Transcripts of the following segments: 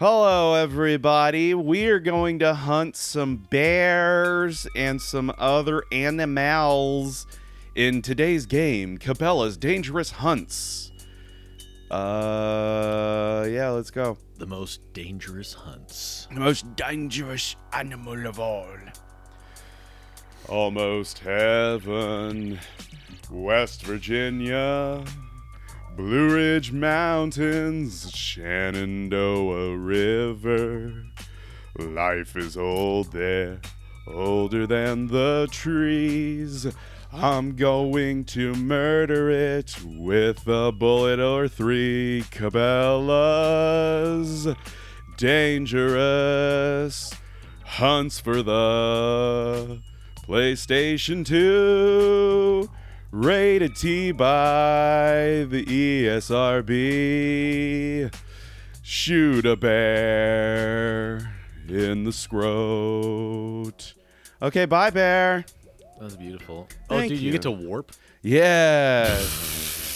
Hello, everybody. We are going to hunt some bears and some other animals in today's game, Cabela's Dangerous Hunts. Yeah, let's go. The most dangerous hunts. The most dangerous animal of all. Almost heaven, West Virginia, Blue Ridge Mountains, Shenandoah River. Life is old there, older than the trees. I'm going to murder it with a bullet or three. Cabela's Dangerous Hunts for the PlayStation 2. Rated T by the ESRB. Shoot a bear in the scrot. Okay, bye, bear. That was beautiful. Thank dude, you get to warp? Yeah.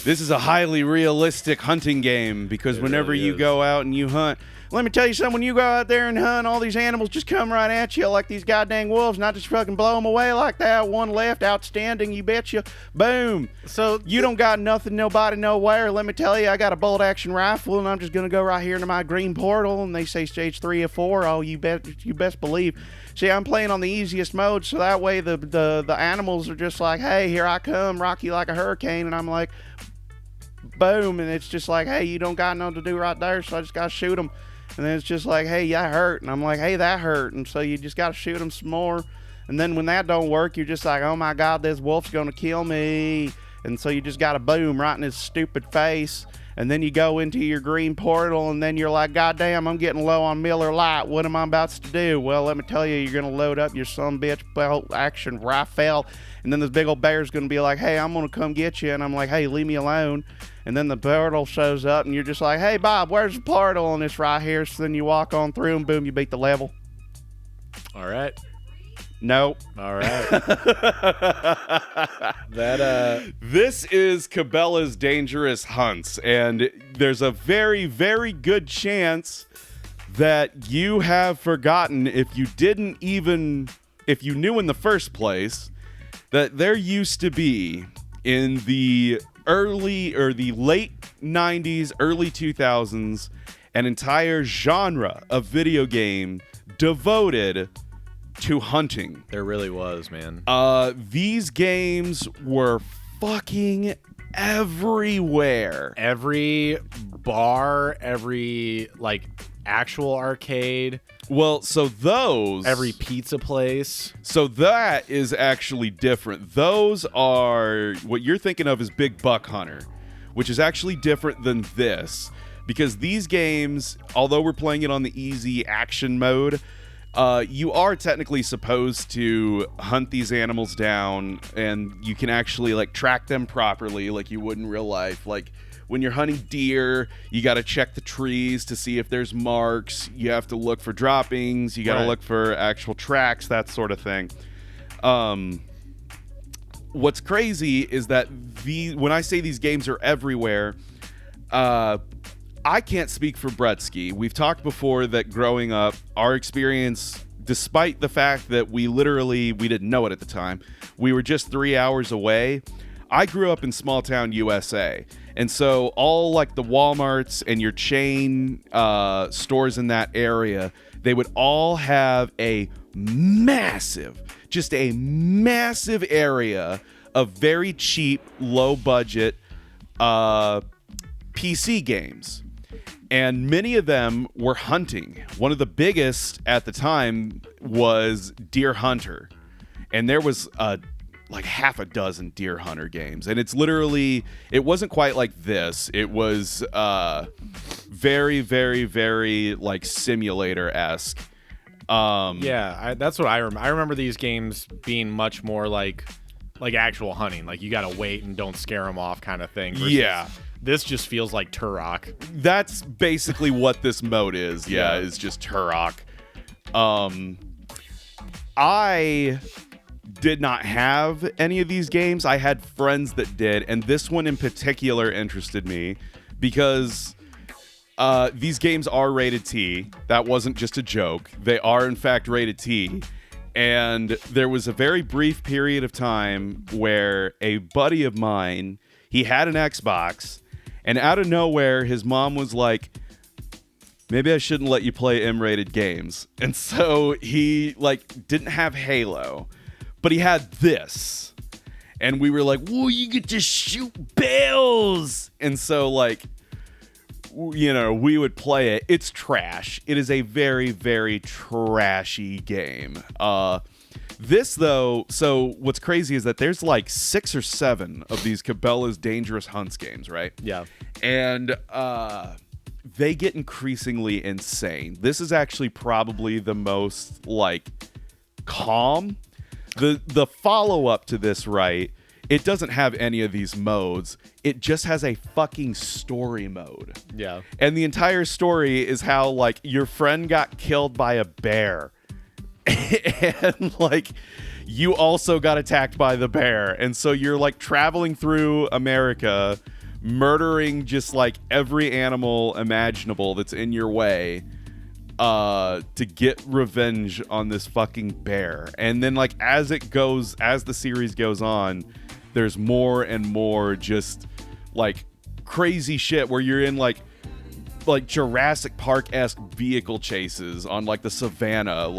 This is a highly realistic hunting game because whenever really you is. go out and you hunt, let me tell you something, when you go out there and hunt, all these animals just come right at you like these goddamn wolves, not just fucking blow them away like that. One left, outstanding, you betcha. Boom. So You don't got nothing, nobody, nowhere. Let me tell you, I got a bolt action rifle, and I'm just gonna go right here into my green portal, and they say stage 3 or 4. Oh, you best believe. See, I'm playing on the easiest mode, so that way the animals are just like, hey, here I come, rock you like a hurricane, and I'm like, boom, and it's just like, hey, you don't got nothing to do right there, so I just gotta shoot them. And then it's just like, hey, that hurt. And I'm like, hey, that hurt. And so you just got to shoot them some more. And then when that don't work, you're just like, oh, my God, this wolf's going to kill me. And so you just got to boom right in his stupid face. And then you go into your green portal, and then you're like, God damn, I'm getting low on Miller Lite. What am I about to do? Well, let me tell you, you're going to load up your sumbitch bolt action rifle. And then this big old bear's going to be like, hey, I'm going to come get you. And I'm like, hey, leave me alone. And then the portal shows up, and you're just like, hey, Bob, where's the portal? And it's right here. So then you walk on through, and boom, you beat the level. all right. Nope. All right. This is Cabela's Dangerous Hunts, and there's a very, very good chance that you have forgotten, if you knew in the first place, that there used to be in the late 90s, early 2000s, an entire genre of video game devoted to hunting. There really was, man. These games were fucking everywhere. Every bar, every actual arcade, Well, so those... every pizza place. So that is actually different. Those are... What you're thinking of is Big Buck Hunter, which is actually different than this. Because these games, although we're playing it on the easy action mode, you are technically supposed to hunt these animals down, and you can actually track them properly like you would in real life. Like when you're hunting deer, you got to check the trees to see if there's marks. You have to look for droppings. You got to look for actual tracks, that sort of thing. What's crazy is that when I say these games are everywhere, I can't speak for Bretsky. We've talked before that growing up, our experience, despite the fact that we didn't know it at the time, we were just 3 hours away. I grew up in small town USA. And so all the Walmarts and your chain stores in that area, they would all have a massive area of very cheap, low budget PC games. And many of them were hunting. One of the biggest at the time was Deer Hunter. And there was half a dozen Deer Hunter games. And it's literally, it wasn't quite like this. It was very, very, very simulator-esque. That's what I remember. I remember these games being much more like actual hunting. Like you got to wait and don't scare them off kind of thing. Yeah. This just feels like Turok. That's basically what this mode is. Yeah, is just Turok. I did not have any of these games. I had friends that did, and this one in particular interested me because These games are rated T. That wasn't just a joke. They are, in fact, rated T. And there was a very brief period of time where a buddy of mine, he had an Xbox, and out of nowhere, his mom was like, maybe I shouldn't let you play M-rated games. And so he, didn't have Halo, but he had this. And we were like, whoa, you get to shoot bells! And so, we would play it. It's trash. It is a very, very trashy game. This, though, so what's crazy is that there's 6 or 7 of these Cabela's Dangerous Hunts games, right? Yeah. And they get increasingly insane. This is actually probably the most, calm. The follow-up to this, right? It doesn't have any of these modes. It just has a fucking story mode. Yeah. And the entire story is how, your friend got killed by a bear. And, you also got attacked by the bear. And so you're, traveling through America, murdering just, every animal imaginable that's in your way to get revenge on this fucking bear. And then, as the series goes on, there's more and more just crazy shit where you're in Jurassic Park-esque vehicle chases on the savannah,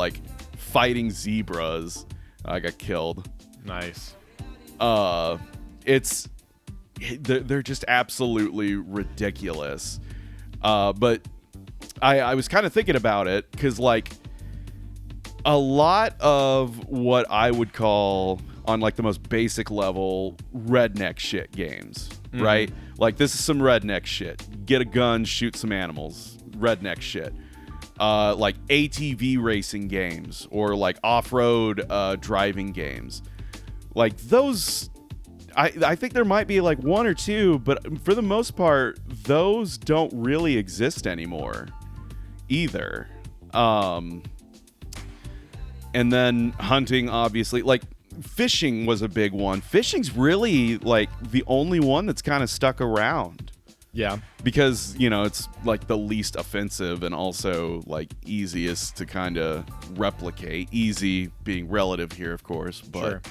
fighting zebras. I got killed. Nice. They're just absolutely ridiculous. But I was kind of thinking about it because a lot of what I would call on the most basic level redneck shit games, right? This is some redneck shit. Get a gun, shoot some animals. Redneck shit. ATV racing games or off-road driving games. Those, I think there might be 1 or 2, but for the most part, those don't really exist anymore either. And then hunting, obviously, fishing was a big one. Fishing's really the only one that's kind of stuck around. Yeah. Because, it's the least offensive and also easiest to kind of replicate. Easy being relative here, of course, but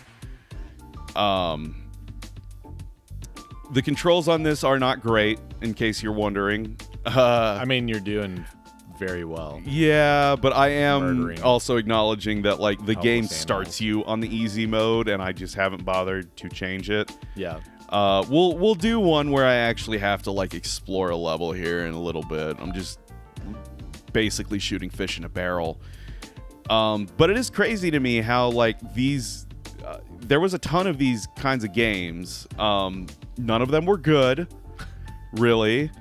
sure. The controls on this are not great, in case you're wondering. I mean, you're doing very well. Yeah, but I am Murdering also acknowledging that the game animals. starts you on the easy mode, and I just haven't bothered to change it. Yeah. We'll do one where I actually have to explore a level here in a little bit. I'm just basically shooting fish in a barrel. But it is crazy to me how these there was a ton of these kinds of games. None of them were good, really.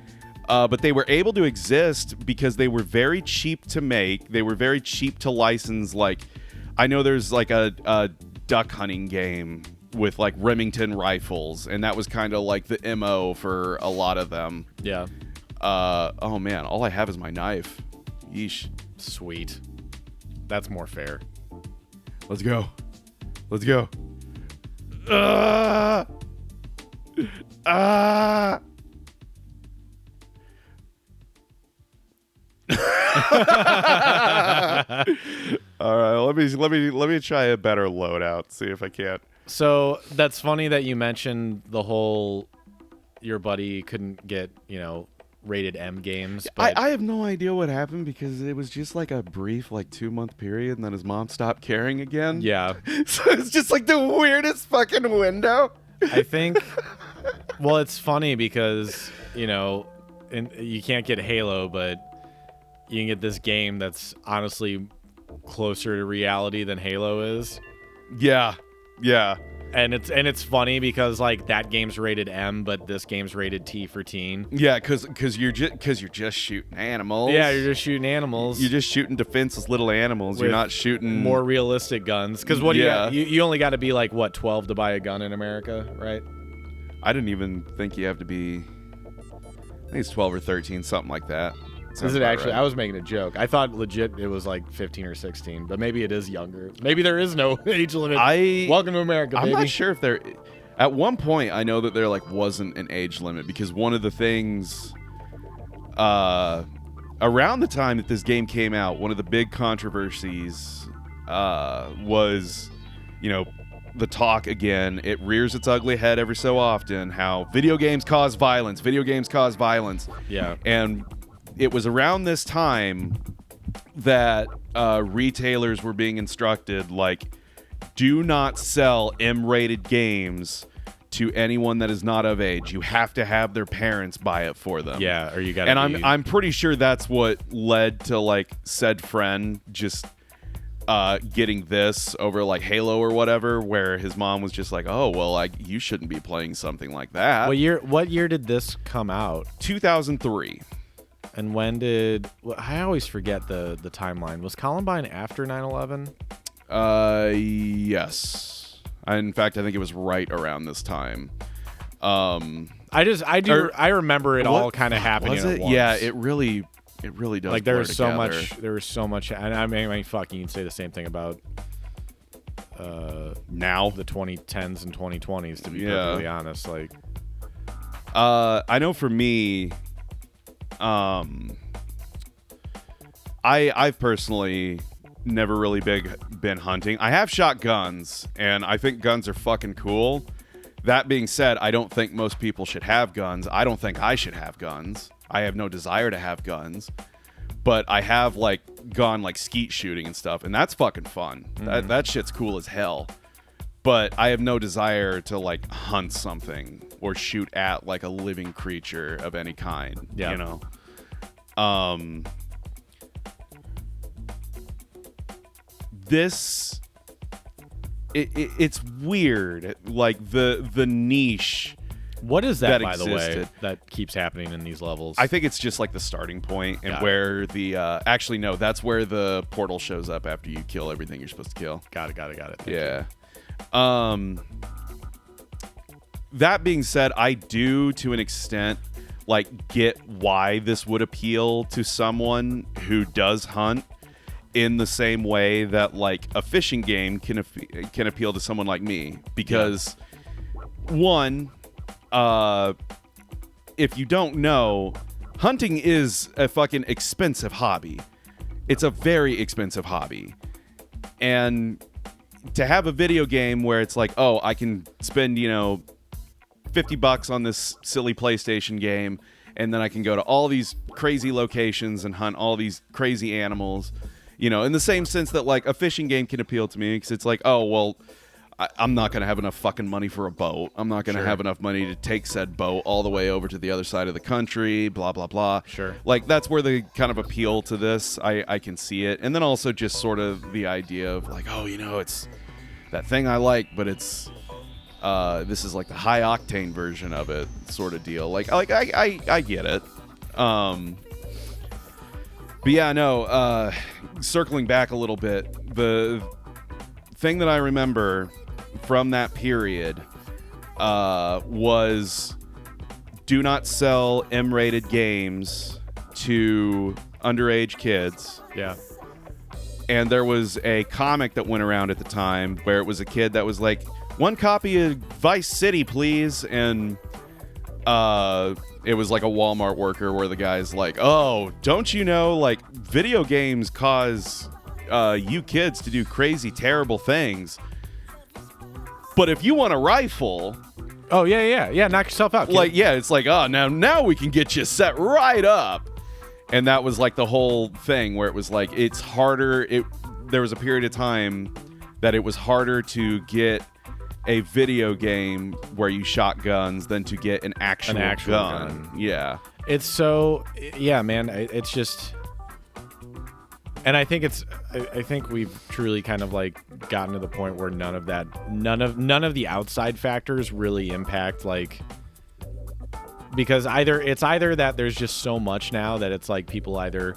But they were able to exist because they were very cheap to make. They were very cheap to license. I know there's a duck hunting game with Remington rifles, and that was kind of the MO for a lot of them. Yeah. Oh man, all I have is my knife. Yeesh. Sweet. That's more fair. Let's go. Let's go. All right, let me try a better loadout. See if I can't. So that's funny that you mentioned the whole your buddy couldn't get rated M games. But I have no idea what happened because it was just a brief 2-month period, and then his mom stopped caring again. Yeah. So it's just the weirdest fucking window. I think. Well, it's funny because you can't get Halo, but you can get this game that's honestly closer to reality than Halo is. Yeah. And it's funny because that game's rated M, but this game's rated T for teen. Yeah, because you're just shooting animals. Yeah, you're just shooting animals. You're just shooting defenseless little animals. You're not shooting more realistic guns. Because you only got to be 12 to buy a gun in America, right? I didn't even think you have to be. I think it's 12 or 13, something like that. Is it actually? Right. I was making a joke. I thought legit it was 15 or 16, but maybe it is younger. Maybe there is no age limit. Welcome to America, baby. I'm not sure if there. At one point, I know that there wasn't an age limit because one of the things around the time that this game came out, one of the big controversies was, the talk again. It rears its ugly head every so often, how video games cause violence. Video games cause violence. Yeah. And it was around this time that retailers were being instructed, do not sell M-rated games to anyone that is not of age. You have to have their parents buy it for them. Yeah, or you got to. And I'm pretty sure that's what led to said friend just getting this over Halo or whatever, where his mom was just oh well, you shouldn't be playing something like that. What year did this come out? 2003. And when did I always forget the timeline? Was Columbine after 9/11? Yes. In fact, I think it was right around this time. I remember it all kind of happening Was at it? once. Yeah, it really does. There blur was so together. much. There was so much, and I mean, fuck, you can say the same thing about now the 2010s and 2020s. To be Yeah. perfectly honest, I know for me, I've personally never really been hunting. I have shot guns, and I think guns are fucking cool. That being said, I don't think most people should have guns. I don't think I should have guns. I have no desire to have guns. But I have gone skeet shooting and stuff, and that's fucking fun. That shit's cool as hell. But I have no desire to hunt something or shoot at a living creature of any kind. Yeah. This it's weird, the niche. what is that, that by the way, existed. that keeps happening in these levels? I think it's just the starting point, and Got it. where the actually no, that's where the portal shows up after you kill everything you're supposed to kill. Got it. Thank Yeah. That being said, I do to an extent get why this would appeal to someone who does hunt, in the same way that a fishing game can appeal to someone like me, because one, if you don't know, hunting is a fucking expensive hobby. It's a very expensive hobby. And to have a video game where it's oh, I can spend, $50 on this silly PlayStation game, and then I can go to all these crazy locations and hunt all these crazy animals, in the same sense that a fishing game can appeal to me, because it's oh, well, I'm not going to have enough fucking money for a boat. I'm not going to have enough money to take said boat all the way over to the other side of the country, blah, blah, blah. Sure. That's where the kind of appeal to this, I can see it. And then also just sort of the idea of oh, it's that thing I like, but it's this is the high octane version of it, sort of deal. I get it. But yeah, no, circling back a little bit, the thing that I remember from that period was do not sell M-rated games to underage kids. Yeah. And there was a comic that went around at the time where it was a kid that was one copy of Vice City, please. And it was a Walmart worker where the guy's oh, don't you know, video games cause you kids to do crazy, terrible things. But if you want a rifle... Oh, yeah. Knock yourself out, kid. It's oh, now we can get you set right up. And that was the whole thing where it was it's harder. There was a period of time that it was harder to get a video game where you shot guns than to get an actual gun. Yeah. It's so, yeah, man. It's just, and I think I think we've truly kind of gotten to the point where none of the outside factors really impact because it's either that there's just so much now that it's people either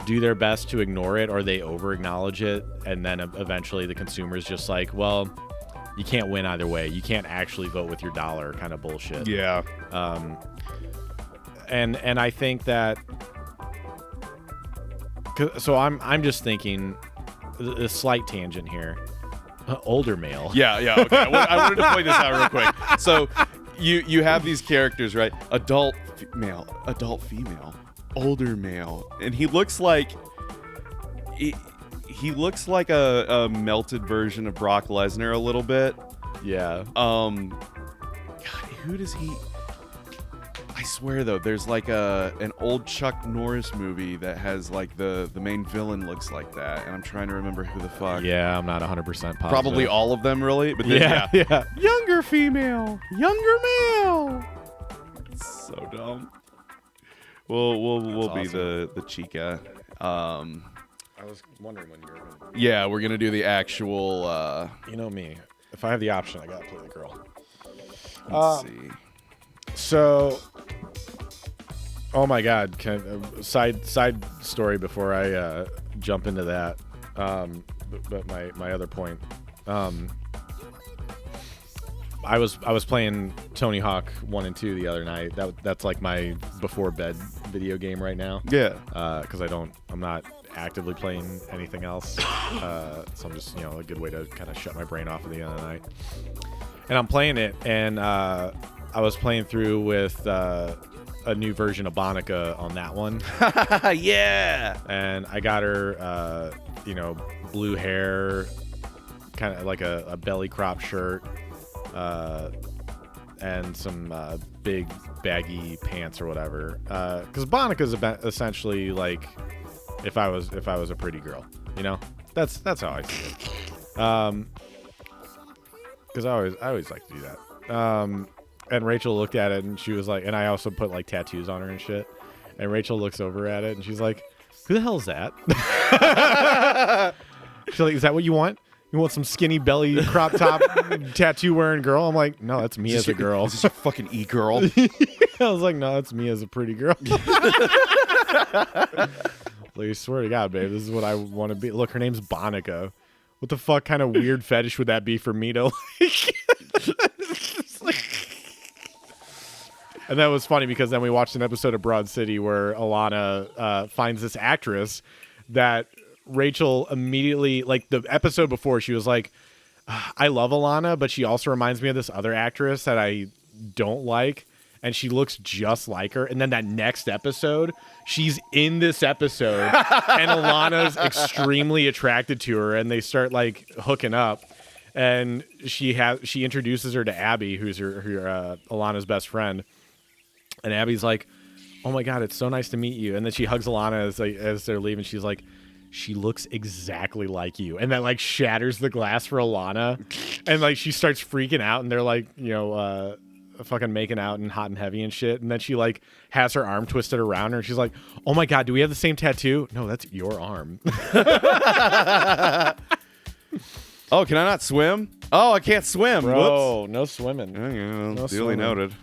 do their best to ignore it or they over acknowledge it, and then eventually the consumer's just well, you can't win either way. You can't actually vote with your dollar, kind of bullshit. Yeah. And I think that, so I'm just thinking a slight tangent here. Older male. Yeah. Okay. I wanted to point this out real quick. So you have these characters, right? Adult male, adult female. older male, and he looks like he looks like a melted version of Brock Lesnar a little bit. Yeah. God, who does he? I swear though, there's like an old Chuck Norris movie that has like the main villain looks like that, and I'm trying to remember who the fuck. Yeah, I'm not 100% positive. Probably all of them, really. But then, yeah. younger female, younger male. It's so dumb. We'll be awesome. the chica. I was wondering when you were going to... Yeah, we're gonna do the actual. You know me. If I have the option, I gotta play the girl. Let's see. So, oh my God! Side story before I jump into that. But my other point. I was playing Tony Hawk 1 and 2 the other night. That's like my before bed video game right now. Yeah. Because I'm not actively playing anything else. So I'm just a good way to kind of shut my brain off at the end of the night. And I'm playing it, and I was playing through with a new version of Bonica on that one. Yeah. And I got her, blue hair, kind of like a belly crop shirt. And some big baggy pants or whatever. Because Bonica's essentially like if I was a pretty girl, That's how I see it. Because I always like to do that. And Rachel looked at it and she was like, and I also put like tattoos on her and shit. And Rachel looks over at it and she's like, "Who the hell is that?" She's like, "Is that what you want? You want some skinny belly crop top tattoo wearing girl?" I'm like, "No, that's me as a girl." Is this your fucking e-girl? I was like, "No, that's me as a pretty girl." Like, I swear to God, babe, this is what I want to be. Look, her name's Bonica. What the fuck kind of weird fetish would that be for me to like? And that was funny because then we watched an episode of Broad City where Alana finds this actress that Rachel immediately, like the episode before, she was like, "I love Alana, but she also reminds me of this other actress that I don't like, and she looks just like her." And then that next episode, she's in this episode, and Alana's extremely attracted to her, and they start like hooking up. And she introduces her to Abby, who's her Alana's best friend. And Abby's like, "Oh my God, it's so nice to meet you." And then she hugs Alana as they're leaving. She's like, "She looks exactly like you." And that like shatters the glass for Alana. And like she starts freaking out, and they're like, fucking making out and hot and heavy and shit. And then she like has her arm twisted around her, and she's like, "Oh my God, do we have the same tattoo?" "No, that's your arm." Oh, can I not swim? Oh, I can't swim. Bro, Whoops. No swimming. Oh, yeah, No duly swimming. noted.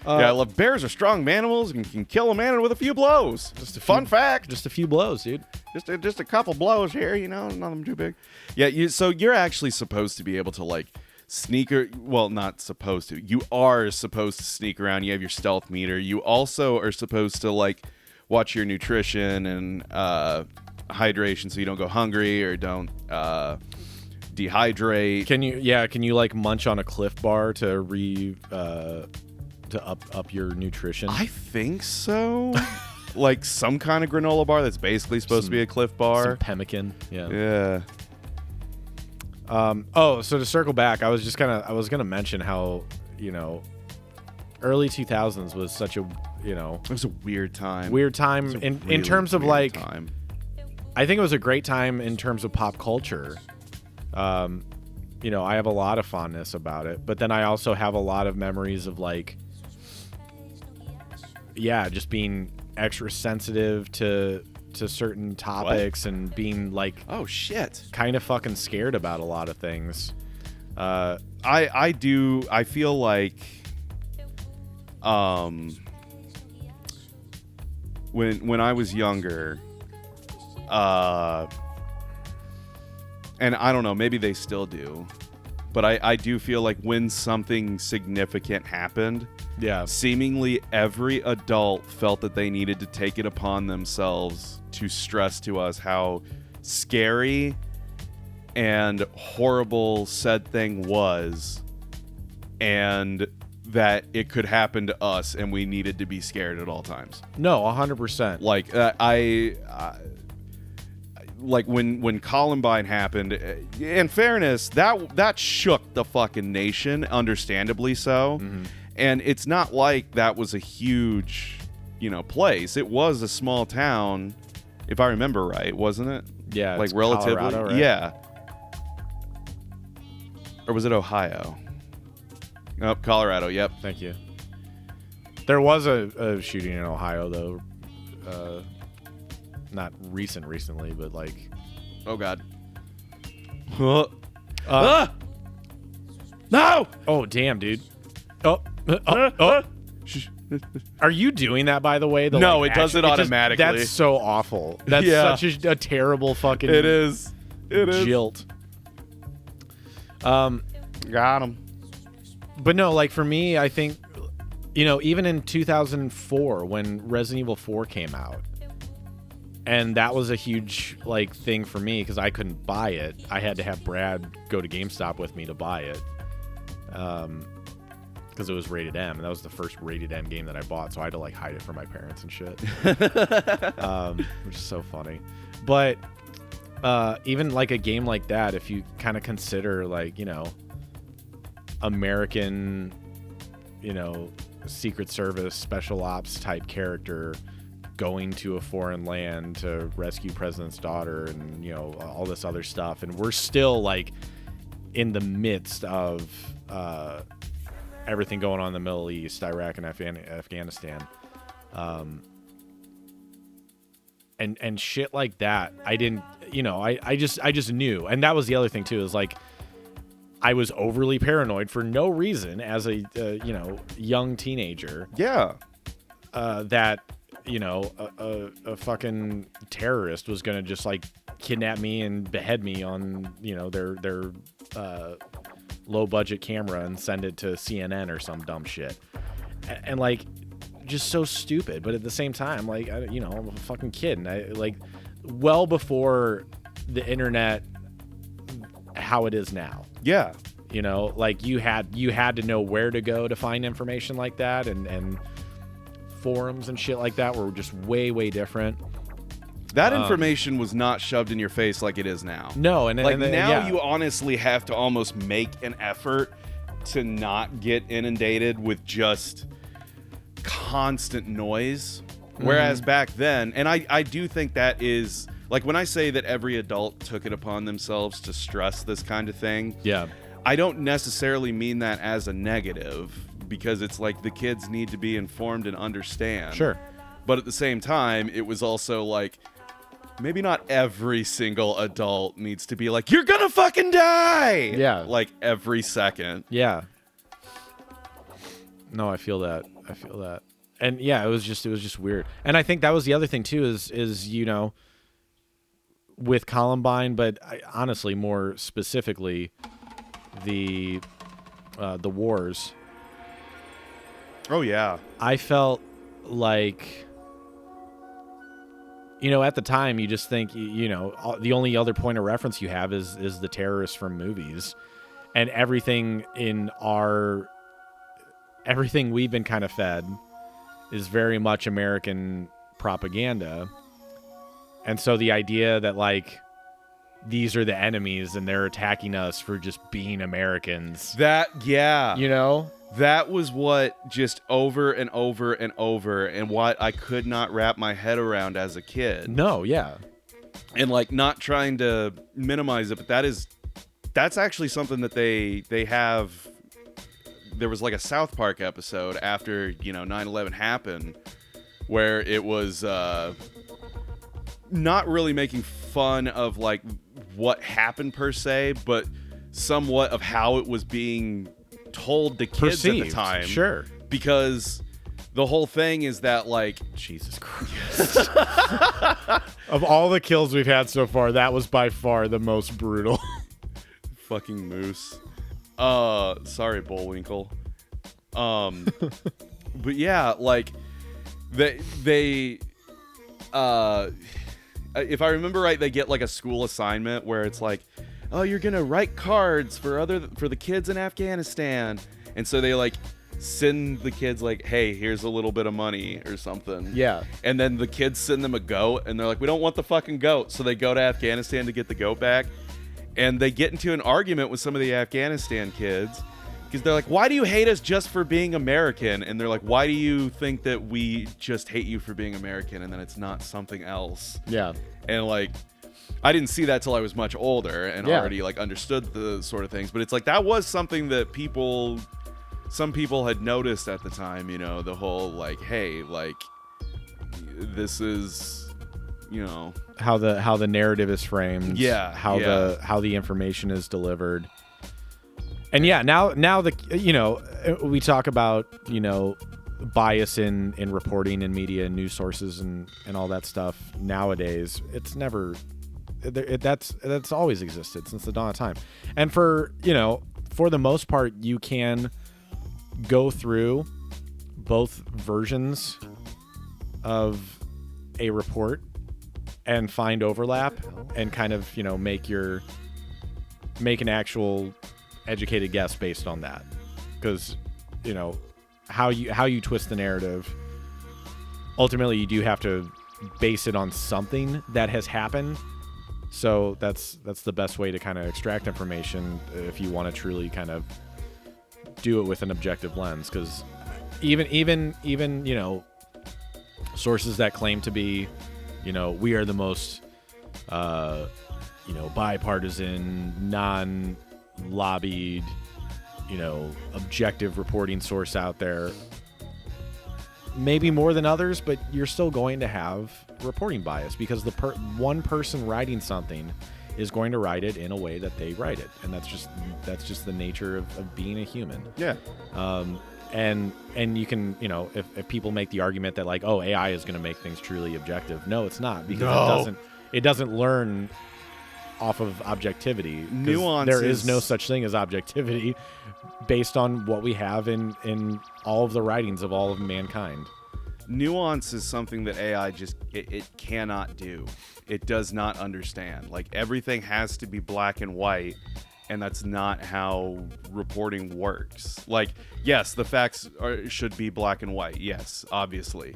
Yeah, I love bears are strong animals and can kill a man with a few blows. Just a fun fact. Just a few blows, dude. Just a couple blows here, none of them too big. Yeah, so you're actually supposed to be able to like not supposed to. You are supposed to sneak around. You have your stealth meter. You also are supposed to like watch your nutrition and hydration so you don't go hungry or don't dehydrate. Can you like munch on a Cliff Bar to up your nutrition? I think so. Like some kind of granola bar that's basically supposed to be a Cliff Bar. Some pemmican. Yeah. So to circle back, I was gonna mention how, early 2000s was such a, It was a weird time. in terms of weird like time. I think it was a great time in terms of pop culture. I have a lot of fondness about it, but then I also have a lot of memories of like, just being extra sensitive to certain topics and being like, oh shit, kind of fucking scared about a lot of things. I feel like when I was younger, and I don't know, maybe they still do, but I do feel like when something significant happened, seemingly every adult felt that they needed to take it upon themselves to stress to us how scary and horrible said thing was, and that it could happen to us and we needed to be scared at all times. No, 100%. Like like when Columbine happened, in fairness, that shook the fucking nation, understandably so. Mm-hmm. And it's not like that was a huge, place. It was a small town, if I remember right, wasn't it? Yeah, like it's relatively, Colorado, right? yeah. Or was it Ohio? Nope, Colorado. Yep. Thank you. There was a shooting in Ohio, though. Not recently, but like... Oh, God. No! Oh, damn, dude. Oh. Are you doing that, by the way? No, it does it automatically. That's so awful. That's such a terrible fucking... It is. Jilt. Got him. But no, like for me, I think, even in 2004 when Resident Evil 4 came out, and that was a huge like thing for me because I couldn't buy it. I had to have Brad go to GameStop with me to buy it, because it was rated M, and that was the first rated M game that I bought, so I had to like hide it from my parents and shit, which is so funny. But even like a game like that, if you kind of consider like American, Secret Service special ops type character going to a foreign land to rescue president's daughter and all this other stuff, and we're still like in the midst of everything going on in the Middle East, Iraq and Afghanistan, and shit like that. I didn't, I just knew, and that was the other thing too, is like I was overly paranoid for no reason as a young teenager. Yeah. That a fucking terrorist was gonna just like kidnap me and behead me on their low budget camera and send it to CNN or some dumb shit, and like just so stupid. But at the same time, like I'm a fucking kid, and I like well before the internet how it is now. Yeah. Like you had to know where to go to find information like that, and forums and shit like that were just way, way different. That information was not shoved in your face like it is now. No, now you honestly have to almost make an effort to not get inundated with just constant noise. Mm-hmm. Whereas back then, and I do think that is, like when I say that every adult took it upon themselves to stress this kind of thing, yeah, I don't necessarily mean that as a negative, because it's like the kids need to be informed and understand. Sure. But at the same time, it was also like, maybe not every single adult needs to be like, you're gonna fucking die! Yeah. Like every second. Yeah. No, I feel that. And yeah, it was just weird. And I think that was the other thing too, is with Columbine, but honestly, more specifically, the wars. Oh yeah. I felt like, at the time, you just think, the only other point of reference you have is the terrorists from movies, and everything we've been kind of fed is very much American propaganda. And so the idea that like these are the enemies and they're attacking us for just being Americans. That was what just over and over and over, and what I could not wrap my head around as a kid. No, yeah. And like not trying to minimize it, but that's actually something that they have. There was like a South Park episode after 9/11 happened, where it was not really making fun of like what happened per se, but somewhat of how it was being told to kids perceived at the time. Sure. Because the whole thing is that like, Jesus Christ. Of all the kills we've had so far, that was by far the most brutal. Fucking moose. Sorry, Bullwinkle. But yeah, like they if I remember right, they get like a school assignment where it's like, oh, you're gonna write cards for the kids in Afghanistan, and so they like send the kids like, hey, here's a little bit of money or something. Yeah. And then the kids send them a goat, and they're like, we don't want the fucking goat. So they go to Afghanistan to get the goat back, and they get into an argument with some of the Afghanistan kids because they're like, why do you hate us just for being American? And they're like, why do you think that we just hate you for being American and then it's not something else? Yeah. And like, I didn't see that till I was much older and Yeah. already like understood the sort of things. But it's like, that was something that some people had noticed at the time, you know, the whole like, hey, like, this is, you know, how the narrative is framed. Yeah, How yeah. how the information is delivered. And yeah, now the, you know, we talk about, you know, bias in reporting and media and news sources and all that stuff nowadays. It's never that's always existed since the dawn of time. And for, you know, for the most part, you can go through both versions of a report and find overlap and kind of, you know, make an actual educated guess based on that. Because, you know, how you twist the narrative, ultimately you do have to base it on something that has happened. So that's the best way to kind of extract information if you want to truly kind of do it with an objective lens. Because even you know, sources that claim to be, you know, we are the most you know, bipartisan, non-lobbied, you know, objective reporting source out there, maybe more than others, but you're still going to have reporting bias because the one person writing something is going to write it in a way that they write it, and that's just the nature of being a human. yeah. And you can, you know, if people make the argument that like, oh, AI is going to make things truly objective, no, it's not, because it doesn't learn off of objectivity. Nuances. There is no such thing as objectivity based on what we have in all of the writings of all of mankind. Nuance is something that AI just it cannot do. It does not understand. Like, everything has to be black and white, and that's not how reporting works. Like, yes, the facts should be black and white. Yes, obviously.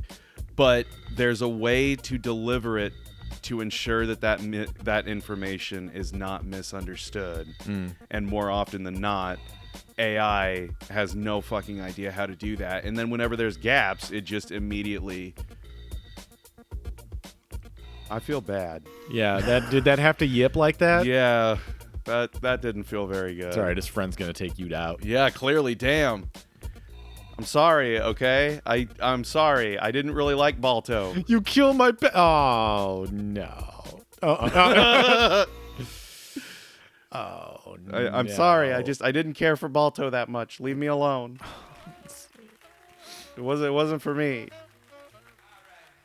But there's a way to deliver it to ensure that information is not misunderstood. And more often than not, AI has no fucking idea how to do that. And then whenever there's gaps, it just immediately... I feel bad. Yeah, did that have to yip like that? Yeah, that didn't feel very good. It's all right. His friend's gonna take you out. Yeah, clearly. Damn. I'm sorry, okay? I'm sorry. I didn't really like Balto. You killed my pet. Oh no. Oh no. I'm sorry. I didn't care for Balto that much. Leave me alone. It wasn't for me.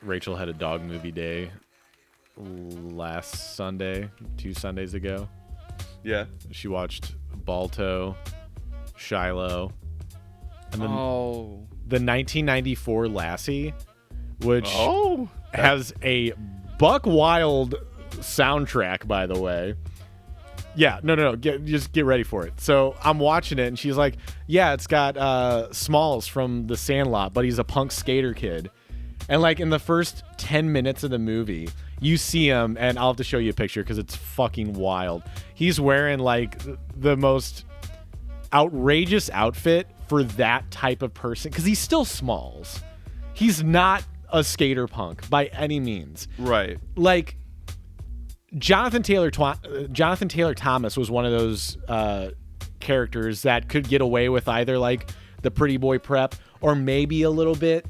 Rachel had a dog movie day last Sunday, 2 Sundays ago. Yeah. She watched Balto, Shiloh, and then the 1994 Lassie, which has a buck wild soundtrack, by the way. Yeah, no. Just get ready for it. So I'm watching it, and she's like, yeah, it's got Smalls from The Sandlot, but he's a punk skater kid. And like in the first 10 minutes of the movie, you see him, and I'll have to show you a picture because it's fucking wild. He's wearing like the most outrageous outfit for that type of person, because he's still Smalls. He's not a skater punk by any means. Right. Like, Jonathan Taylor Thomas was one of those characters that could get away with either like the pretty boy prep or maybe a little bit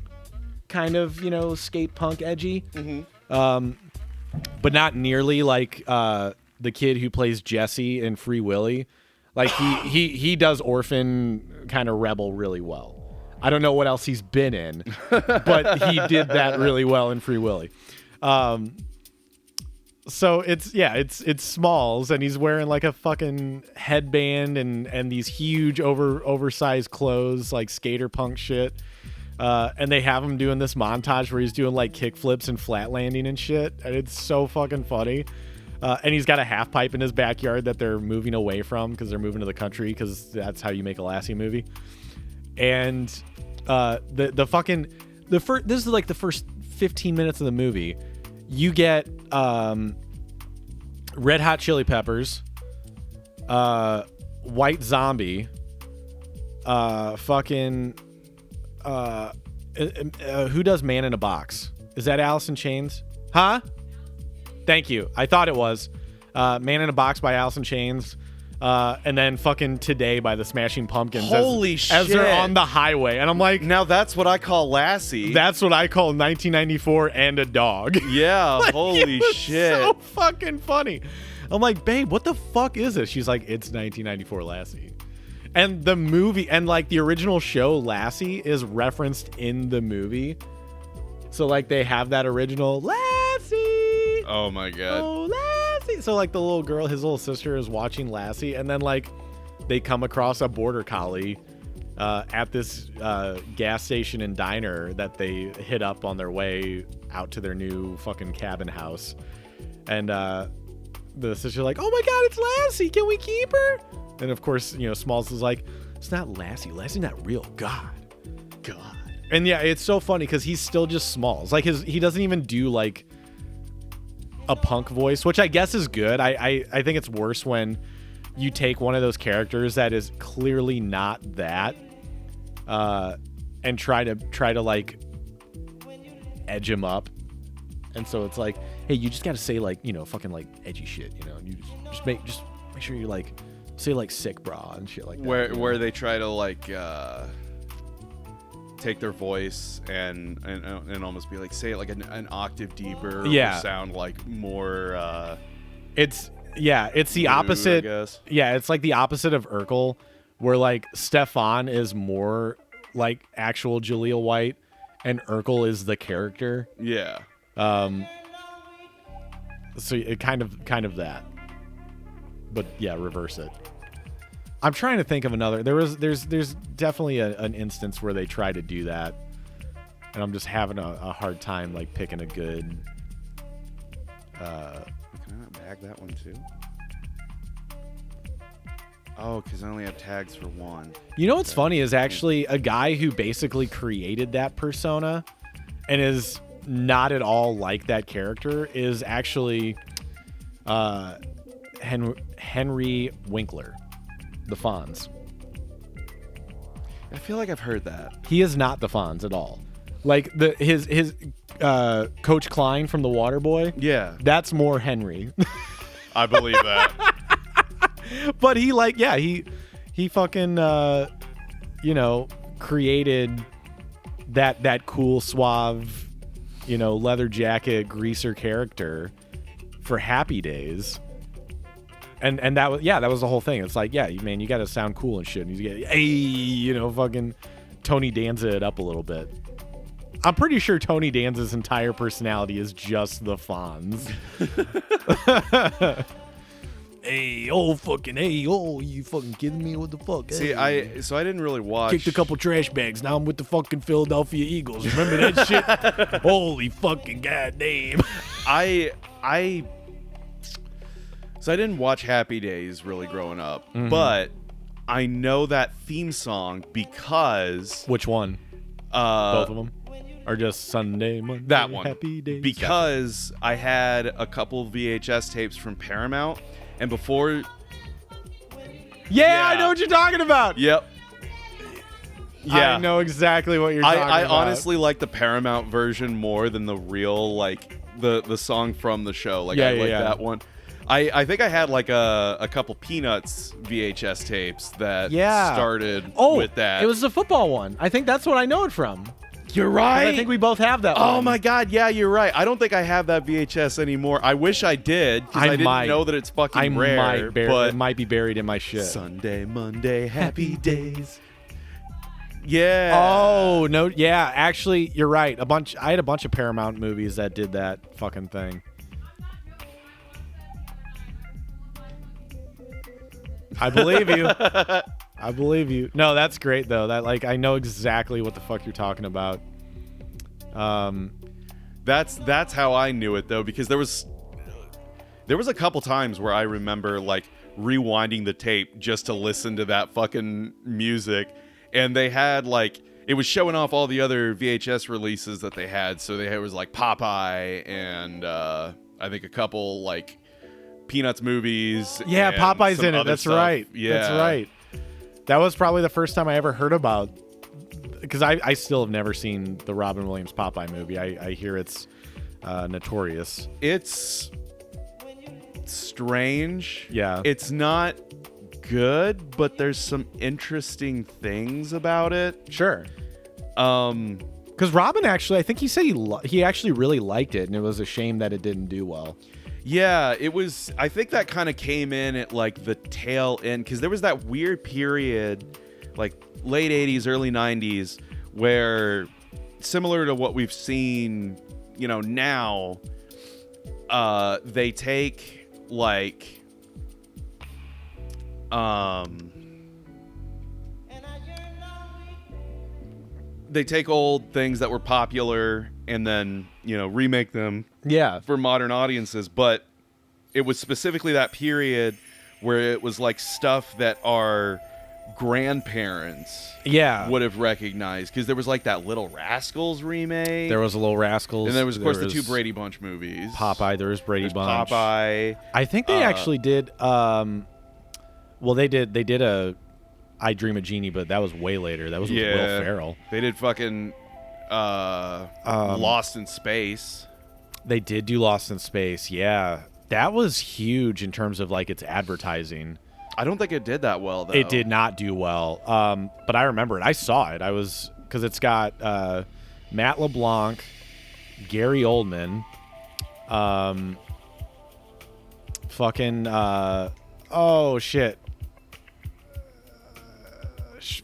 kind of, you know, skate punk edgy. But not nearly like the kid who plays Jesse in Free Willy. Like he does orphan kind of rebel really well. I don't know what else he's been in, but he did that really well in Free Willy. So it's Smalls, and he's wearing like a fucking headband and these huge oversized clothes, like skater punk shit. And they have him doing this montage where he's doing like kick flips and flat landing and shit, and it's so fucking funny. And he's got a half pipe in his backyard that they're moving away from because they're moving to the country, because that's how you make a Lassie movie. and the fucking this is like the first 15 minutes of the movie. You get Red Hot Chili Peppers, White Zombie, who does Man in a Box? Is that Alice in Chains? Huh? Thank you. I thought it was. Man in a Box by Alice in Chains. And then fucking Today by the Smashing Pumpkins. Holy shit. As they're on the highway. And I'm like, Now that's what I call Lassie. that's what I call 1994 and a dog. Yeah, Like, holy it was shit. so fucking funny. I'm like, babe, what the fuck is this? She's like, it's 1994 Lassie. And the movie, and like the original show Lassie is referenced in the movie. So like they have that original Lassie. Oh my god. Oh, Lassie. So like the little girl, his little sister is watching Lassie, and then like they come across a border collie at this gas station and diner that they hit up on their way out to their new fucking cabin house. And the sister's like, oh my god, it's Lassie. Can we keep her? And of course, you know, Smalls is like, it's not Lassie. Lassie's not real. God. And yeah, it's so funny because he's still just Smalls. Like he doesn't even do like a punk voice, which I guess is good. I think it's worse when you take one of those characters that is clearly not that, and try to like edge him up. And so it's like, hey, you just got to say like, you know, fucking like edgy shit, you know. You just make sure you like say like sick bra and shit like that. Where they try to like take their voice and almost be like, say it like an octave deeper. Yeah. Or sound like more. It's the rude, opposite. I guess. Yeah, it's like the opposite of Urkel, where like Stefan is more like actual Jaleel White, and Urkel is the character. Yeah. So it kind of that, but yeah, reverse it. I'm trying to think of another. There's definitely an instance where they try to do that, and I'm just having a hard time like picking a good. Can I not bag that one too? Oh, because I only have tags for one. You know what's funny is actually a guy who basically created that persona, and is not at all like that character, is actually Henry Winkler, the Fonz. I feel like I've heard that. He is not the Fonz at all. Like his Coach Klein from The Waterboy. Yeah. That's more Henry. I believe that. But he like, yeah, he fucking you know, created that cool suave, you know, leather jacket greaser character for Happy Days. And that was the whole thing. It's like, yeah, man, you got to sound cool and shit. And you get, hey, you know, fucking Tony Danza it up a little bit. I'm pretty sure Tony Danza's entire personality is just the Fonz. Hey, oh, you fucking kidding me? What the fuck? See, hey. I didn't really watch. Kicked a couple trash bags. Now I'm with the fucking Philadelphia Eagles. Remember that shit? Holy fucking goddamn. So I didn't watch Happy Days really growing up, Mm-hmm. but I know that theme song because Which one? Both of them? Or just Sunday, Monday, that one. Happy Days? Because I had a couple VHS tapes from Paramount, and before. Yeah, I know what you're talking about. Yep. Yeah. I know exactly what you're talking about. I honestly like the Paramount version more than the real, like the song from the show. Like, Yeah, I like yeah. that one. I think I had like a couple Peanuts VHS tapes that started with that. It was the football one. I think that's what I know it from. You're right. I think we both have that one. Oh my god, yeah, you're right. I don't think I have that VHS anymore. I wish I did, because I didn't know that it's fucking rare. But it might be buried in my shit. Sunday, Monday, Happy Days. Yeah. Oh no, yeah. Actually, you're right. I had a bunch of Paramount movies that did that fucking thing. I believe you. I believe you. No, that's great though. That like I know exactly what the fuck you're talking about. That's how I knew it though, because there was a couple times where I remember like rewinding the tape just to listen to that fucking music, and they had like it was showing off all the other VHS releases that they had. So they had was like Popeye and I think a couple like Peanuts movies. Yeah, and Popeye's some in it. other That's stuff. right. Yeah, That's right. That was probably the first time I ever heard about, because I still have never seen the Robin Williams Popeye movie. I hear it's notorious. It's strange. Yeah. It's not good, but there's some interesting things about it. Sure. Because Robin actually, I think he said he actually really liked it, and it was a shame that it didn't do well. Yeah, it was. I think that kind of came in at like the tail end, because there was that weird period, like late 80s, early 90s, where similar to what we've seen, now, they take like, they take old things that were popular and then, remake them Yeah. for modern audiences. But it was specifically that period where it was like stuff that our grandparents Yeah. would have recognized, because there was like that Little Rascals remake. There was a Little Rascals. And there was, of course, the was two Brady Bunch movies. Popeye. There was Brady There's Bunch. Popeye. I think they actually did. Well, they did a I Dream of Jeannie, but that was way later. That was with Will Ferrell. They did fucking Lost in Space. They did do Lost in Space. Yeah, that was huge in terms of like its advertising. I don't think it did that well, though. It did not do well. But I remember it. I saw it. Because it's got Matt LeBlanc, Gary Oldman, fucking oh shit.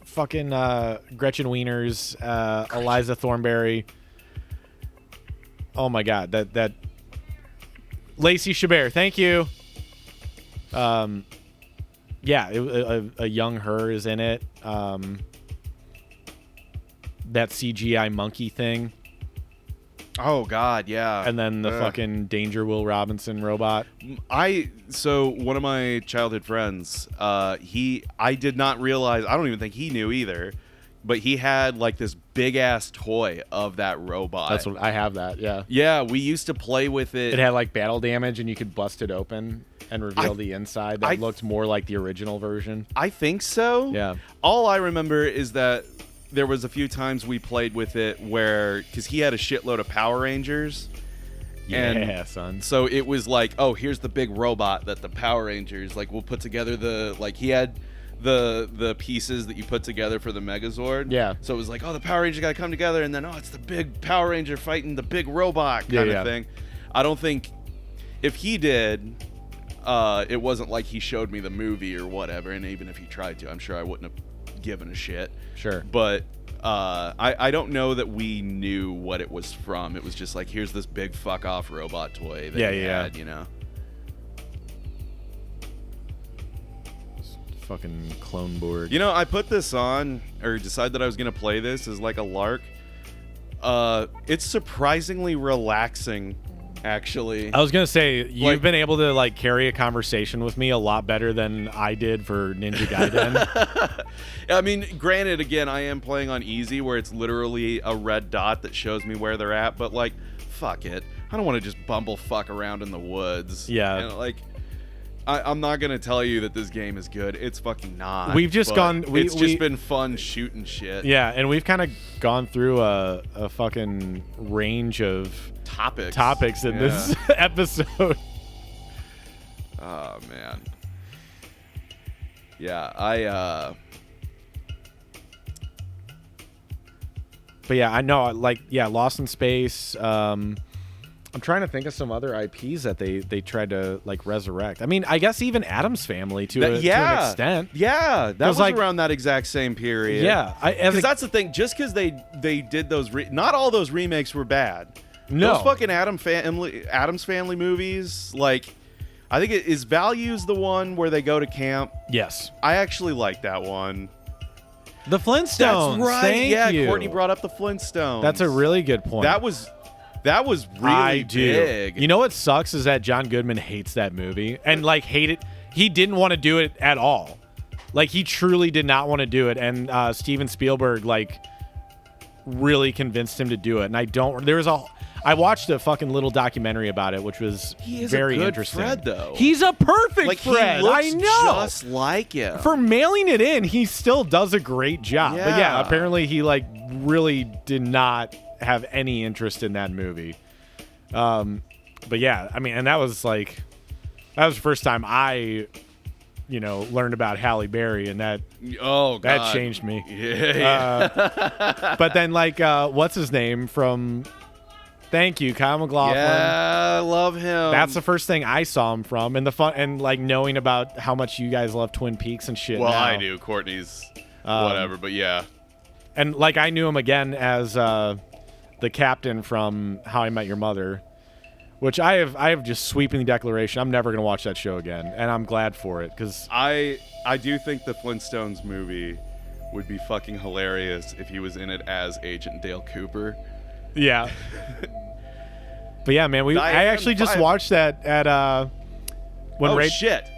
Fucking Gretchen Wieners, Eliza Thornberry. Oh my god, that Lacey Chabert, thank you. Yeah, a young her is in it. That CGI monkey thing. Oh god, yeah. And then the fucking Danger Will Robinson robot. So one of my childhood friends, I did not realize, I don't even think he knew either, but he had like this big ass toy of that robot. That's what I have. That, yeah. Yeah, we used to play with it. It had like battle damage, and you could bust it open and reveal the inside. That looked more like the original version. I think so. Yeah. All I remember is that there was a few times we played with it where, because he had a shitload of Power Rangers. Yeah, son. So it was like, oh, here's the big robot that the Power Rangers, like, we'll put together he had the pieces that you put together for the Megazord. Yeah. So it was like, oh, the Power Rangers got to come together, and then, oh, it's the big Power Ranger fighting the big robot kind of thing. I don't think, if he did, it wasn't like he showed me the movie or whatever, and even if he tried to, I'm sure I wouldn't have given a shit. Sure. But I don't know that we knew what it was from. It was just like, here's this big fuck off robot toy that he had, Fucking Clone Borg. I put this on, or decided that I was going to play this as like a lark. It's surprisingly relaxing, actually. I was gonna say, you've been able to like carry a conversation with me a lot better than I did for Ninja Gaiden. I mean, granted, again, I am playing on easy, where it's literally a red dot that shows me where they're at, but like, fuck it. I don't want to just bumblefuck around in the woods. Yeah. I'm not gonna tell you that this game is good. It's fucking not. We've just gone. It's just been fun shooting shit. Yeah, and we've kind of gone through a fucking range of topics in this episode. Oh man. Yeah, But yeah, I know. Lost in Space. I'm trying to think of some other IPs that they tried to like resurrect. I mean, I guess even Addams Family to an extent. Yeah, that was like, around that exact same period. Yeah, because that's the thing. Just because they did those, not all those remakes were bad. No, those fucking Addams Family movies. Like, I think is Values the one where they go to camp. Yes, I actually like that one. The Flintstones. That's right. Thank you. Courtney brought up the Flintstones. That's a really good point. That was really big. You know what sucks is that John Goodman hates that movie and like hated. He didn't want to do it at all. Like, he truly did not want to do it, and Steven Spielberg, like, really convinced him to do it. And I watched a fucking little documentary about it, which was very a good interesting. Fred, though. He's a perfect like, Fred. He looks I know. just like him. For mailing it in, he still does a great job. But yeah, apparently he like really did not have any interest in that movie. But yeah, I mean, and that was the first time I, learned about Halle Berry, and that changed me. Yeah. But then what's his name from? Thank you, Kyle MacLachlan. Yeah, I love him. That's the first thing I saw him from, and knowing about how much you guys love Twin Peaks and shit. Well, now. I do. Courtney's whatever, but yeah. And I knew him again as the captain from How I Met Your Mother, which I have just sweeping declaration. I'm never gonna watch that show again, and I'm glad for it because I do think the Flintstones movie would be fucking hilarious if he was in it as Agent Dale Cooper. Yeah. But yeah, man, I actually just watched that at shit.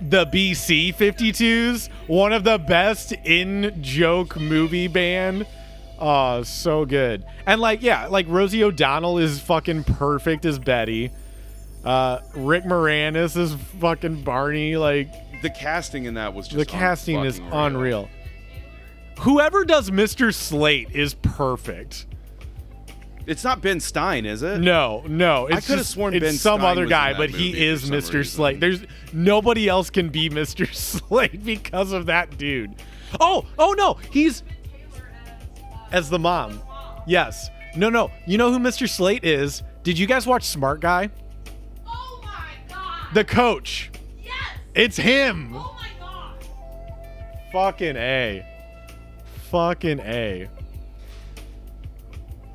The BC 52s, one of the best in-joke movie band. Oh, so good. And Rosie O'Donnell is fucking perfect as Betty. Rick Moranis is fucking Barney. The casting in that was just the casting is real. unreal. Whoever does Mr. Slate is perfect. It's not Ben Stein, is it? No. I could have sworn it's Ben some Stein other was guy, in that but he movie is for some Mr. reason. Slate. There's nobody else can be Mr. Slate because of that dude. Oh no, he's as the mom. Yes. No. You know who Mr. Slate is? Did you guys watch Smart Guy? Oh my god. The coach. Yes. It's him. Oh my god. Fucking A.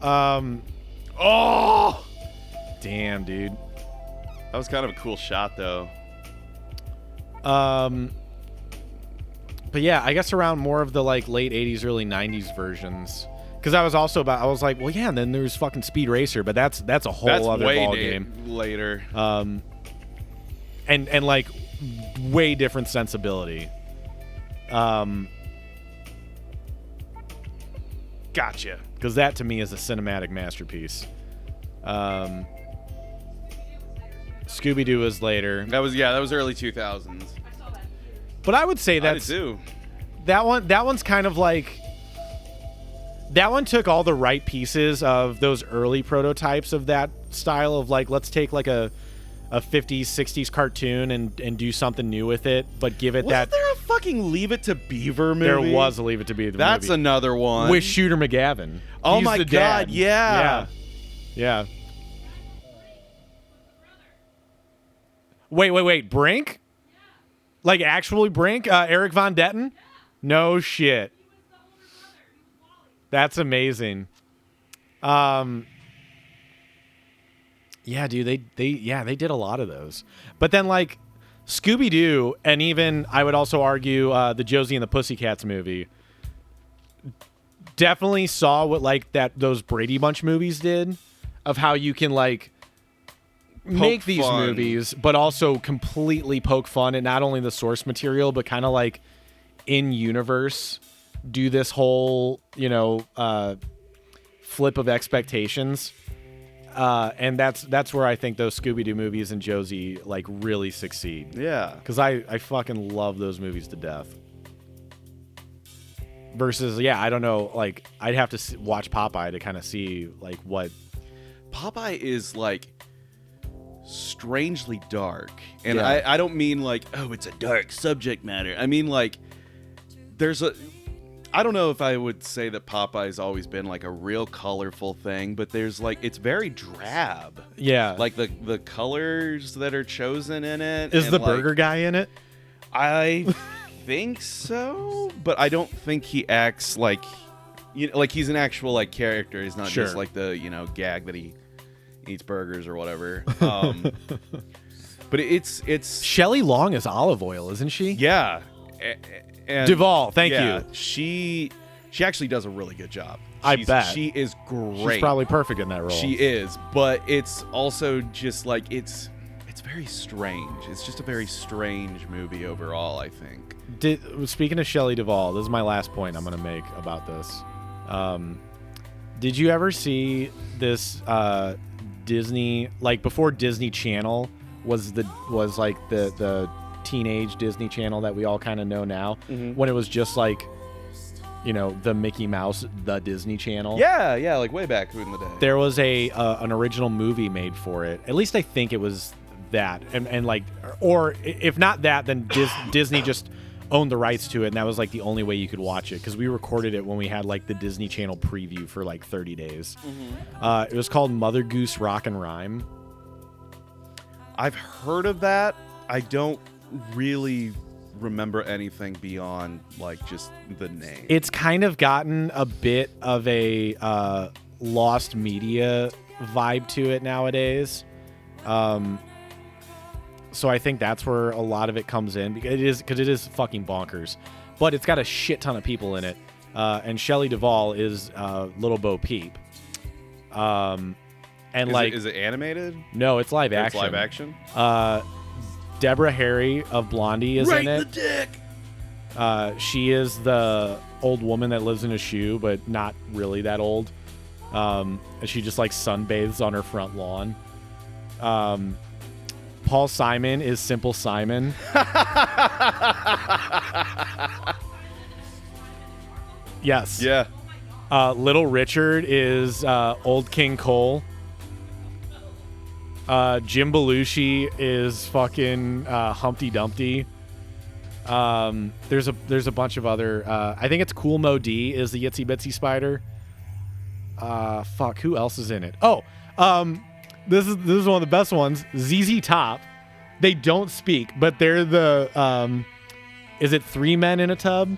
Oh, damn, dude. That was kind of a cool shot, though. But yeah, I guess around more of the late 80s, early 90s versions. Because I was like, well, yeah, and then there's fucking Speed Racer, but that's a whole other ball game. Later. And way different sensibility. Gotcha. Because that to me is a cinematic masterpiece. Scooby-Doo was later. That was early 2000s. I saw that. But I would say I that's did too. that one's kind of that one took all the right pieces of those early prototypes of that style of let's take a 50s 60s cartoon and do something new with it, but give it Wasn't there a fucking Leave It to Beaver movie? There was a Leave It to Beaver That's movie. another one. With Shooter McGavin. Oh He's my the god, dad. yeah. Yeah. Wait. Brink? Actually Brink? Eric Von Detten? No shit. That's amazing. Yeah, dude, they did a lot of those. But then Scooby-Doo, and even I would also argue the Josie and the Pussycats movie, definitely saw what those Brady Bunch movies did, of how you can make these fun. movies, but also completely poke fun at not only the source material, but kind of in universe do this whole flip of expectations. And that's where I think those Scooby-Doo movies and Josie really succeed. Yeah. Because I fucking love those movies to death. Versus, I don't know, I'd have to watch Popeye to kind of see what. Popeye is strangely dark, and Yeah. I don't mean it's a dark subject matter. I mean there's I don't know if I would say that Popeye's always been a real colorful thing, but there's it's very drab. Yeah. The colors that are chosen in it. Is and, the burger guy in it? I think so, but I don't think he acts he's an actual character. He's not Sure. just the gag that he eats burgers or whatever. But it's Shelley Long is Olive Oil, isn't she? yeah. And Duvall, thank yeah, you. She actually does a really good job. I bet. She is great. She's probably perfect in that role. She is, but it's also just it's very strange. It's just a very strange movie overall, I think. Speaking of Shelley Duvall, this is my last point I'm going to make about this. Did you ever see this Disney, like before Disney Channel was like the teenage Disney Channel that we all kind of know now, when it was just like, the Mickey Mouse, the Disney Channel. Yeah, like way back in the day. There was an original movie made for it. At least I think it was that, and like, or if not that, then Disney just owned the rights to it, and that was like the only way you could watch it, because we recorded it when we had like the Disney Channel preview for like 30 days. It was called Mother Goose Rock and Rhyme. I've heard of that. I don't really remember anything beyond like just the name. It's kind of gotten a bit of a lost media vibe to it nowadays. So I think that's where a lot of it comes in, because it is fucking bonkers. But it's got a shit ton of people in it. And Shelley Duvall is Little Bo Peep. And is it animated? No, it's live action. It's live action? Deborah Harry of Blondie is in it. Right the dick! She is the old woman that lives in a shoe, but not really that old. And she just like sunbathes on her front lawn. Paul Simon is Simple Simon. Yes. Yeah. Little Richard is Old King Cole. Jim Belushi is fucking Humpty Dumpty. There's a bunch of other. I think it's Cool Mo D is the Itsy Bitsy Spider. Fuck, who else is in it? Oh, this is one of the best ones. ZZ Top. They don't speak, but they're the. Is it 3 Men in a Tub?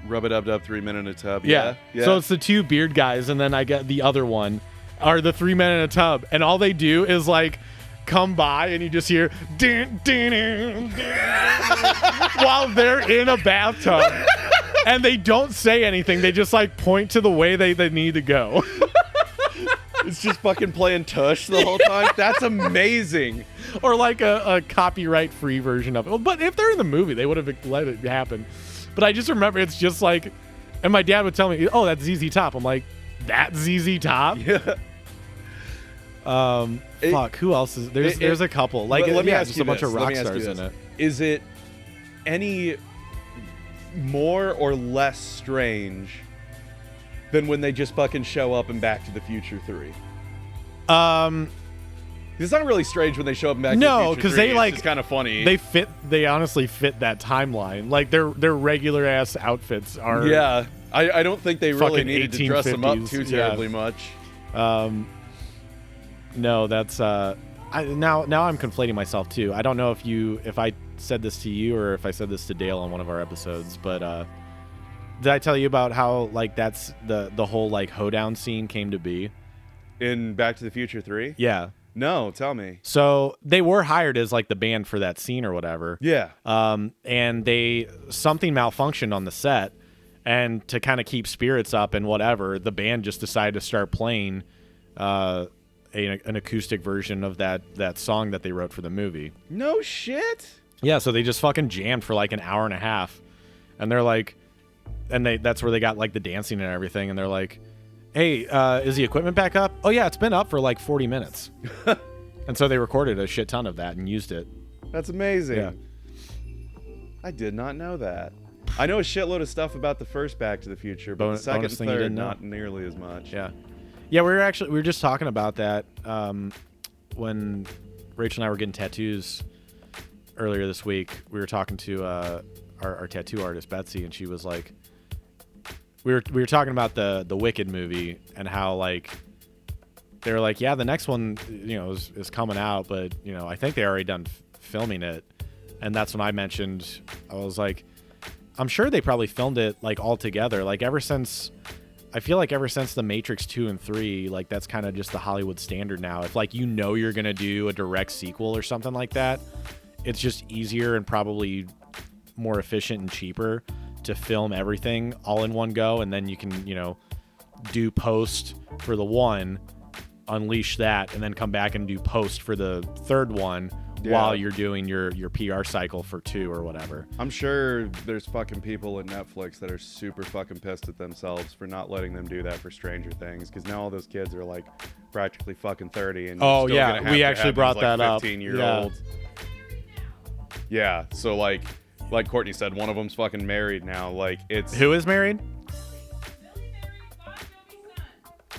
Rub-a-dub-dub, 3 Men in a Tub. Yeah. So it's the 2 beard guys, and then I get the other one are the 3 Men in a Tub, and all they do is like come by and you just hear dun, dun, dun, dun, while they're in a bathtub, and they don't say anything. They just like point to the way they need to go. It's just fucking playing tush the whole time. That's amazing. Or like a copyright free version of it. But if they're in the movie, they would have let it happen. But I just remember it's just like, and my dad would tell me, "Oh, that's ZZ Top." I'm like, "That's ZZ Top?" Yeah. Fuck. Who else is there's a couple. Like, let me ask just you a bunch this. of Let rock me ask you stars this. in it. Is it any more or less strange than when they just fucking show up in Back to the Future 3? It's not really strange when they show up in Back to the Future 3. No, because they like it's kind of funny. They honestly fit that timeline. Like their regular ass outfits are. Yeah, I don't think they really fucking needed to dress them up too 1850s, terribly much. No, that's now I'm conflating myself too. I don't know if I said this to you or if I said this to Dale on one of our episodes, but did I tell you about how like that's the whole like hoedown scene came to be In Back to the Future 3? Yeah. No, tell me. So they were hired as like the band for that scene or whatever. Yeah. And something malfunctioned on the set, and to kind of keep spirits up and whatever, the band just decided to start playing an acoustic version of that song that they wrote for the movie. No shit. Yeah, so they just fucking jammed for like an hour and a half, and they're like, that's where they got like the dancing and everything, and they're like, "Hey, is the equipment back up?" "Oh yeah, it's been up for like 40 minutes." And so they recorded a shit ton of that and used it. That's amazing. Yeah. I did not know that. I know a shitload of stuff about the first Back to the Future, but the second bonus and thing you third, didn't know. not nearly as much. Yeah. Yeah, we were just talking about that when Rachel and I were getting tattoos earlier this week. We were talking to our tattoo artist Betsy, and she was like, we were talking about the Wicked movie and how like they were like, yeah, the next one is coming out, but I think they already done filming it. And that's when I mentioned, I was like, I'm sure they probably filmed it like all together, like I feel like ever since The Matrix 2 and 3, like that's kind of just the Hollywood standard now. If like you're gonna do a direct sequel or something like that, it's just easier and probably more efficient and cheaper to film everything all in one go, and then you can do post for the one, unleash that, and then come back and do post for the third one while you're doing your PR cycle for 2 or whatever. I'm sure there's fucking people at Netflix that are super fucking pissed at themselves for not letting them do that for Stranger Things, because now all those kids are like practically fucking 30, and Oh, still yeah, gonna have we to actually have brought these, that up. 15-year-olds. Yeah, so like Courtney said, one of them's fucking married now. Like, it's Who is married?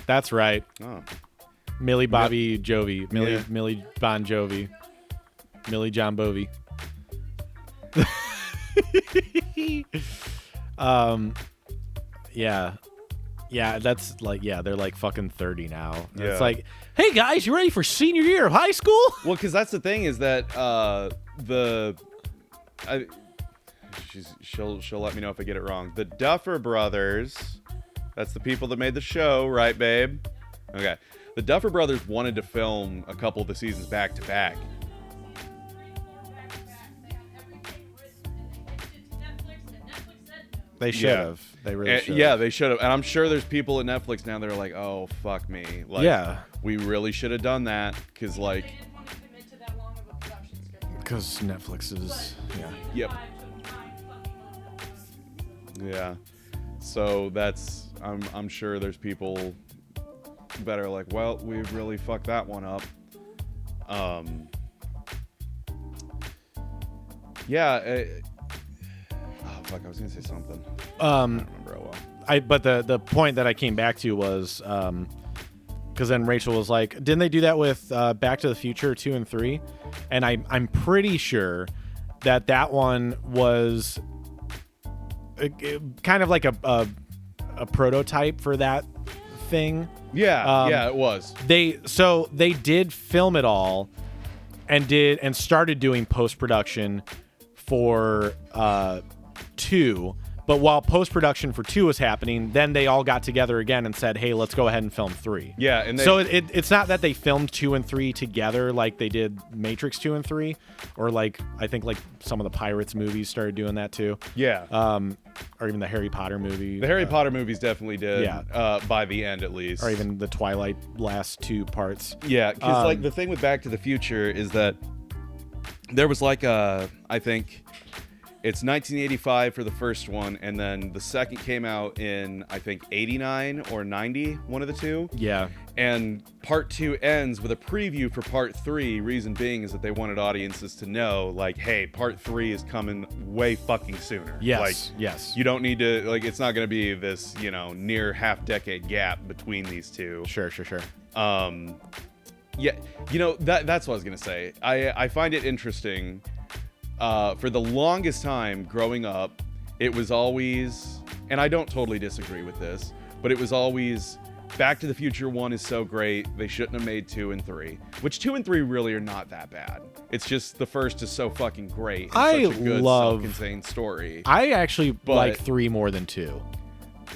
That's right. Oh. Millie Bobby Jovi. Yeah. Millie Bon Jovi. Millie John Bovi. Yeah. Yeah, that's like, they're like fucking 30 now. And Yeah. It's like, hey guys, you ready for senior year of high school? Well, because that's the thing is that she'll let me know if I get it wrong. The Duffer Brothers, that's the people that made the show, right, babe? Okay. The Duffer Brothers wanted to film a couple of the seasons back to back. They should Yeah. have. They really should. Yeah, they should have. And I'm sure there's people at Netflix now that are like, oh, fuck me. Like, Yeah. we really should have done that, because, like, They didn't want to commit to that long of a production schedule. Because Netflix is, yeah. yep. Yeah. So that's, I'm sure there's people that are like, well, we really fucked that one up. Yeah. Oh, fuck, I was gonna say something. I don't remember how well. But the point that I came back to was, because then Rachel was like, didn't they do that with Back to the Future 2 and 3? And I'm pretty sure that one was kind of like a prototype for that thing. Yeah, yeah, it was. They did film it all and started doing post-production for 2, but while post-production for 2 was happening, then they all got together again and said, hey, let's go ahead and film 3. Yeah, and so it's not that they filmed 2 and 3 together like they did Matrix 2 and 3, or like I think like some of the Pirates movies started doing that too. Yeah. Or even the Harry Potter movie. The Harry Potter movies definitely did. Yeah. By the end, at least. Or even the Twilight last 2 parts. Yeah, because like the thing with Back to the Future is that there was like I think it's 1985 for the first one, and then the second came out in I think 89 or 90, one of the two. Yeah. And part 2 ends with a preview for part 3. Reason being is that they wanted audiences to know, like, hey, part 3 is coming way fucking sooner. Yes. Like, yes. you don't need to, like, it's not going to be this, near half-decade gap between these two. Sure. Yeah, that's what I was gonna say. I find it interesting. For the longest time growing up, it was always, and I don't totally disagree with this, but it was always Back to the Future 1 is so great, they shouldn't have made 2 and 3. Which 2 and 3 really are not that bad. It's just the first is so fucking great. And such a good self-contained story. I actually like 3 more than 2.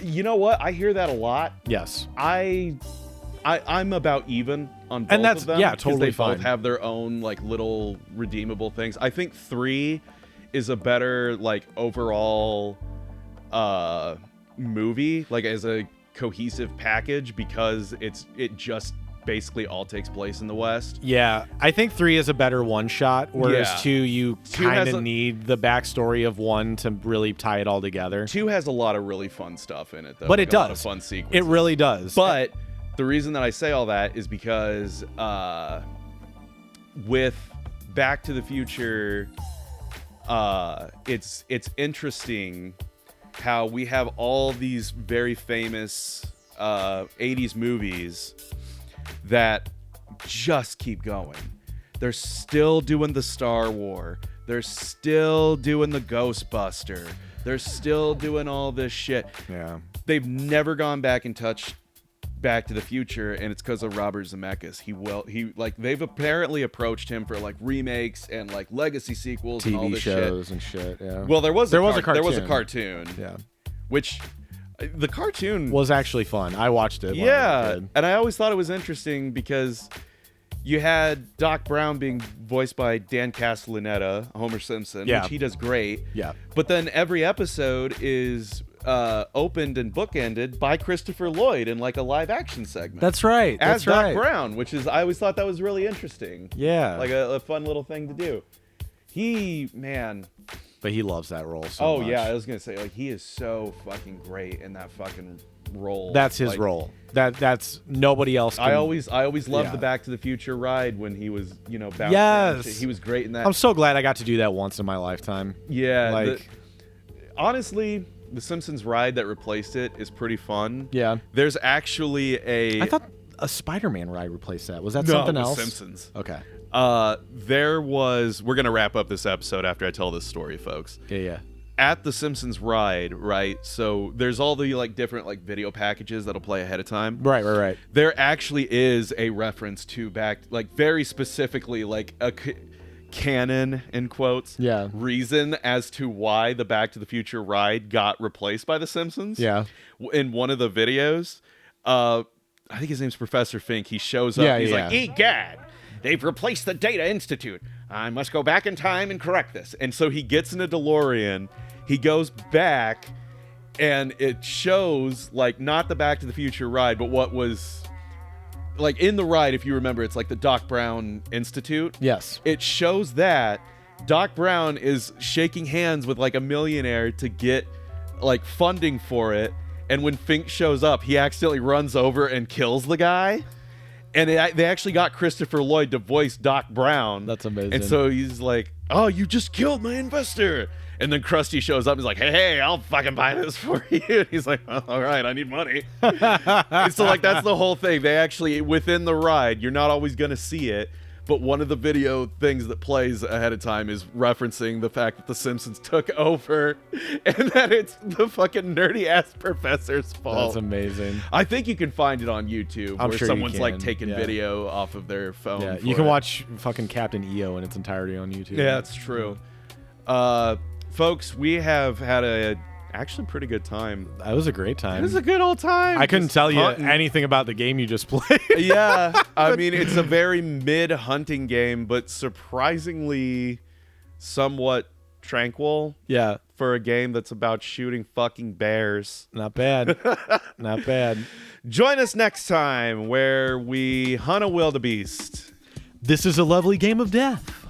You know what? I hear that a lot. Yes. I'm about even on both And that's of them. yeah, 'cause totally they fine. both have their own like little redeemable things. I think 3 is a better like overall movie, like as a cohesive package, because it just basically all takes place in the West. Yeah, I think 3 is a better one shot, whereas Yeah. 2 you 2 kind has of a- need the backstory of 1 to really tie it all together. 2 has a lot of really fun stuff in it, though. But like it a lot of does. fun sequences. It really does. But the reason that I say all that is because with Back to the Future, it's interesting how we have all these very famous 80s movies that just keep going. They're still doing the Star Wars. They're still doing the Ghostbuster. They're still doing all this shit. yeah. They've never gone back and touched Back to the Future, and it's because of Robert Zemeckis. They've apparently approached him for like remakes and like legacy sequels and all TV this shows shit. and shit. Yeah. Well, there was a cartoon. Yeah. Which the cartoon Was actually fun. I watched it. when I was a yeah, kid. and I always thought it was interesting because you had Doc Brown being voiced by Dan Castellaneta, Homer Simpson, Yeah. which he does great. Yeah. But then every episode is opened and bookended by Christopher Lloyd in like a live action segment. That's right. As That's Doc right. Brown, which is, I always thought that was really interesting. Yeah. Like a fun little thing to do. Man. But he loves that role so much. Yeah, I was gonna say, like, he is so fucking great in that fucking role. That's his Like, role. That's nobody else can. I always loved Yeah. the Back to the Future ride when he was, bouncing Yes. around. He was great in that. I'm so glad I got to do that once in my lifetime. Yeah, Like, honestly, the Simpsons ride that replaced it is pretty fun. yeah. There's actually I thought a Spider-Man ride replaced that. Was that No, something it was else? Simpsons. Okay. We're gonna wrap up this episode after I tell this story, folks. Yeah. At the Simpsons ride, right? So there's all the like different like video packages that'll play ahead of time. Right. There actually is a reference to like very specifically like a canon in quotes reason as to why the Back to the Future ride got replaced by the Simpsons. Yeah. In one of the videos, I think his name's Professor Fink. He shows up. He's like, "Egad, they've replaced the Data Institute. I must go back in time and correct this." And so he gets in a DeLorean. He goes back, and it shows like not the Back to the Future ride, but what was like in the ride. If you remember, it's like the Doc Brown Institute. Yes. It shows that Doc Brown is shaking hands with like a millionaire to get like funding for it. And when Fink shows up, he accidentally runs over and kills the guy. And they actually got Christopher Lloyd to voice Doc Brown. That's amazing. And so he's like, "Oh, you just killed my investor." And then Krusty shows up and he's like, hey, I'll fucking buy this for you. And he's like, well, all right, I need money. And so like that's the whole thing. They actually, within the ride, you're not always going to see it. But one of the video things that plays ahead of time is referencing the fact that The Simpsons took over and that it's the fucking nerdy ass professor's fault. That's amazing. I think you can find it on YouTube I'm where sure you someone's like can, taking yeah. video off of their phone. Yeah, for you can it. watch fucking Captain EO in its entirety on YouTube. Yeah, that's true. Folks, we have had a actually pretty good time. That was a great time. It was a good old time. I couldn't Just tell you hunting. anything about the game you just played. Yeah, I mean, it's a very mid-hunting game, but surprisingly somewhat tranquil Yeah, for a game that's about shooting fucking bears. not bad. Not bad. Join us next time where we hunt a wildebeest. This is a lovely game of death.